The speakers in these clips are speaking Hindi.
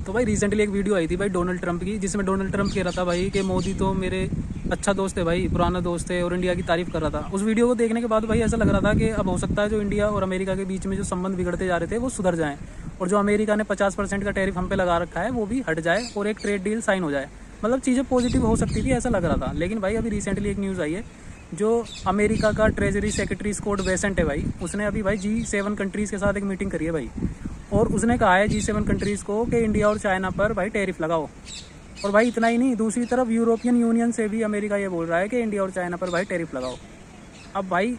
तो भाई रिसेंटली एक वीडियो आई थी भाई डोनाल्ड ट्रंप की, जिसमें डोनाल्ड ट्रंप कह रहा था भाई कि मोदी तो मेरे अच्छा दोस्त है भाई, पुराना दोस्त है, और इंडिया की तारीफ कर रहा था। उस वीडियो को देखने के बाद भाई ऐसा लग रहा था कि अब हो सकता है जो इंडिया और अमेरिका के बीच में जो संबंध बिगड़ते जा रहे थे वो सुधर जाएं, और जो अमेरिका ने 50% का टैरिफ हम पे लगा रखा है वो भी हट जाए और एक ट्रेड डील साइन हो जाए। मतलब चीज़ें पॉजिटिव हो सकती थी, ऐसा लग रहा था। लेकिन भाई अभी रिसेंटली एक न्यूज़ आई है, जो अमेरिका का ट्रेजरी सेक्रेटरी स्कॉट बेसेंट है भाई, उसने अभी भाई G7 कंट्रीज़ के साथ एक मीटिंग करी है भाई, और उसने कहा है G7 कंट्रीज़ को कि इंडिया और चाइना पर भाई टैरिफ लगाओ। और भाई इतना ही नहीं, दूसरी तरफ यूरोपियन यूनियन से भी अमेरिका ये बोल रहा है कि इंडिया और चाइना पर भाई टैरिफ लगाओ। अब भाई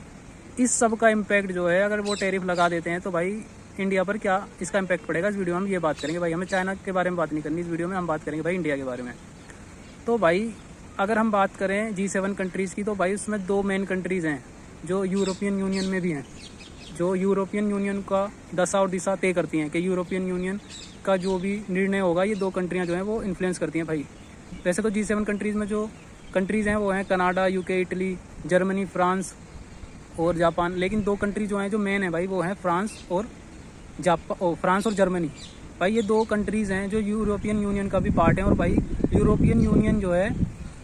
इस सब का इम्पैक्ट जो है, अगर वो टैरिफ लगा देते हैं तो भाई इंडिया पर क्या इसका इम्पैक्ट पड़ेगा, इस वीडियो में हम ये बात करेंगे भाई। हमें चाइना के बारे में बात नहीं करनी इस वीडियो में, हम बात करेंगे भाई इंडिया के बारे में। तो भाई अगर हम बात करें G7 कंट्रीज़ की, तो भाई उसमें 2 मेन कंट्रीज़ हैं जो यूरोपियन यूनियन में भी हैं, जो यूरोपियन यूनियन का दशा और दिशा तय करती हैं कि यूरोपियन यूनियन का जो भी निर्णय होगा ये 2 कंट्रियां जो हैं वो इन्फ्लुएंस करती हैं भाई। वैसे तो G7 कंट्रीज़ में जो कंट्रीज़ हैं वो हैं Canada, UK, Italy, Germany, France और जापान। लेकिन 2 कंट्री जो हैं जो मेन है भाई वो हैं फ्रांस और जर्मनी। भाई ये 2 कंट्रीज़ हैं जो यूरोपियन यूनियन का भी पार्ट हैं, और भाई यूरोपियन यूनियन जो है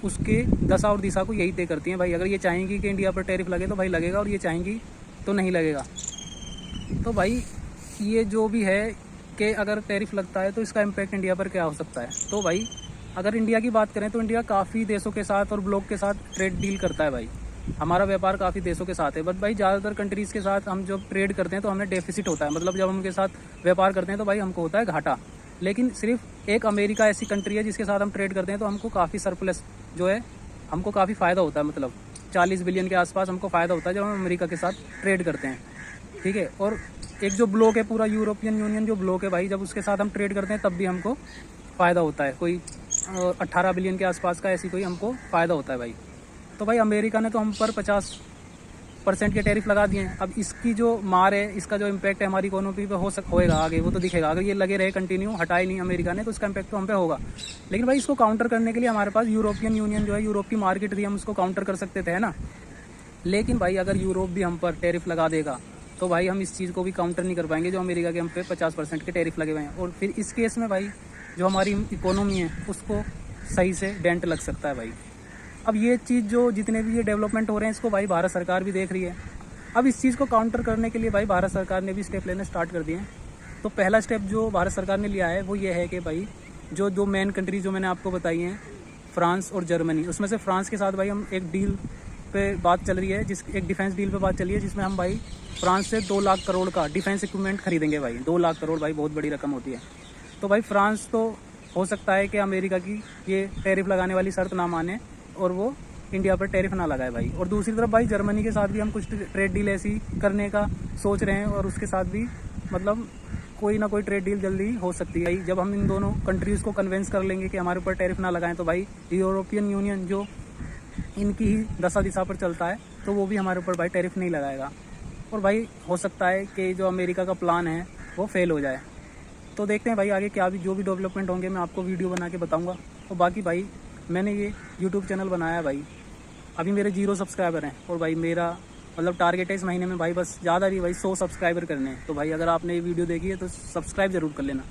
उसके दशा और दिशा को यही तय करती हैं भाई। अगर ये चाहेंगी कि इंडिया पर टैरिफ लगे तो भाई लगेगा, और ये चाहेंगी तो नहीं लगेगा। तो भाई ये जो भी है कि अगर टैरिफ लगता है तो इसका इम्पैक्ट इंडिया पर क्या हो सकता है। तो भाई अगर इंडिया की बात करें तो इंडिया काफ़ी देशों के साथ और ब्लॉक के साथ ट्रेड डील करता है भाई। हमारा व्यापार काफ़ी देशों के साथ है, बट भाई ज़्यादातर कंट्रीज़ के साथ हम जब ट्रेड करते हैं तो हमें डेफिसिट होता है। मतलब जब हम उनके साथ व्यापार करते हैं तो भाई हमको होता है घाटा। लेकिन सिर्फ एक अमेरिका ऐसी कंट्री है जिसके साथ हम ट्रेड करते हैं तो हमको काफ़ी सरप्लस जो है, हमको काफ़ी फ़ायदा होता है। मतलब 40 बिलियन के आसपास हमको फ़ायदा होता है जब हम अमेरिका के साथ ट्रेड करते हैं, ठीक है। और एक जो ब्लॉक है पूरा यूरोपियन यूनियन जो ब्लॉक है भाई, जब उसके साथ हम ट्रेड करते हैं तब भी हमको फ़ायदा होता है, कोई 18 बिलियन के आसपास का ऐसी कोई हमको फ़ायदा होता है भाई। तो भाई अमेरिका ने तो हम पर 50% के टैरिफ लगा दिए हैं। अब इसकी जो मार है, इसका जो इम्पैक्ट है हमारी इकोनॉमी पे होएगा आगे, वो तो दिखेगा। अगर ये लगे रहे कंटिन्यू, हटाए नहीं अमेरिका ने, तो इसका इम्पैक्ट तो हम पे होगा। लेकिन भाई इसको काउंटर करने के लिए हमारे पास यूरोपियन यूनियन जो है, यूरोप की मार्केट थी, हम उसको काउंटर कर सकते थे, है ना। लेकिन भाई अगर यूरोप भी हम पर टैरिफ लगा देगा तो भाई हम इस चीज़ को भी काउंटर नहीं कर पाएंगे जो अमेरिका के हम पे 50% के टैरिफ लगे हुए हैं। और फिर इस केस में भाई जो हमारी इकोनॉमी है उसको सही से डेंट लग सकता है भाई। अब ये चीज़ जो जितने भी ये डेवलपमेंट हो रहे हैं इसको भाई भारत सरकार भी देख रही है। अब इस चीज़ को काउंटर करने के लिए भाई भारत सरकार ने भी स्टेप लेने स्टार्ट कर दिए हैं। तो पहला स्टेप जो भारत सरकार ने लिया है वो ये है कि भाई जो 2 मेन कंट्रीज जो मैंने आपको बताई हैं, फ्रांस और जर्मनी, उसमें से फ्रांस के साथ भाई हम एक डील पे बात चल रही है, एक डिफेंस डील पे बात चल रही है, जिसमें हम भाई फ्रांस से 2 लाख करोड़ का डिफेंस इक्विपमेंट खरीदेंगे भाई। 2 लाख करोड़ भाई बहुत बड़ी रकम होती है। तो भाई फ्रांस तो हो सकता है कि अमेरिका की ये टैरिफ लगाने वाली शर्त ना माने और वो इंडिया पर टैरिफ ना लगाए भाई। और दूसरी तरफ भाई जर्मनी के साथ भी हम कुछ ट्रेड डील ऐसी करने का सोच रहे हैं, और उसके साथ भी मतलब कोई ना कोई ट्रेड डील जल्दी हो सकती है भाई। जब हम इन दोनों कंट्रीज़ को कन्विंस कर लेंगे कि हमारे ऊपर टैरिफ ना लगाएं, तो भाई यूरोपियन यूनियन जो इनकी ही दशा दिशा पर चलता है तो वो भी हमारे ऊपर भाई टैरिफ नहीं लगाएगा। और भाई हो सकता है कि जो अमेरिका का प्लान है वो फेल हो जाए। तो देखते हैं भाई आगे क्या भी जो भी डेवलपमेंट होंगे मैं आपको वीडियो बना के बताऊँगा। और बाकी भाई मैंने ये यूट्यूब चैनल बनाया है भाई, अभी मेरे 0 सब्सक्राइबर हैं, और भाई मेरा मतलब टारगेट है इस महीने में भाई बस ज़्यादा नहीं भाई 100 सब्सक्राइबर करने हैं। तो भाई अगर आपने ये वीडियो देखी है तो सब्सक्राइब ज़रूर कर लेना।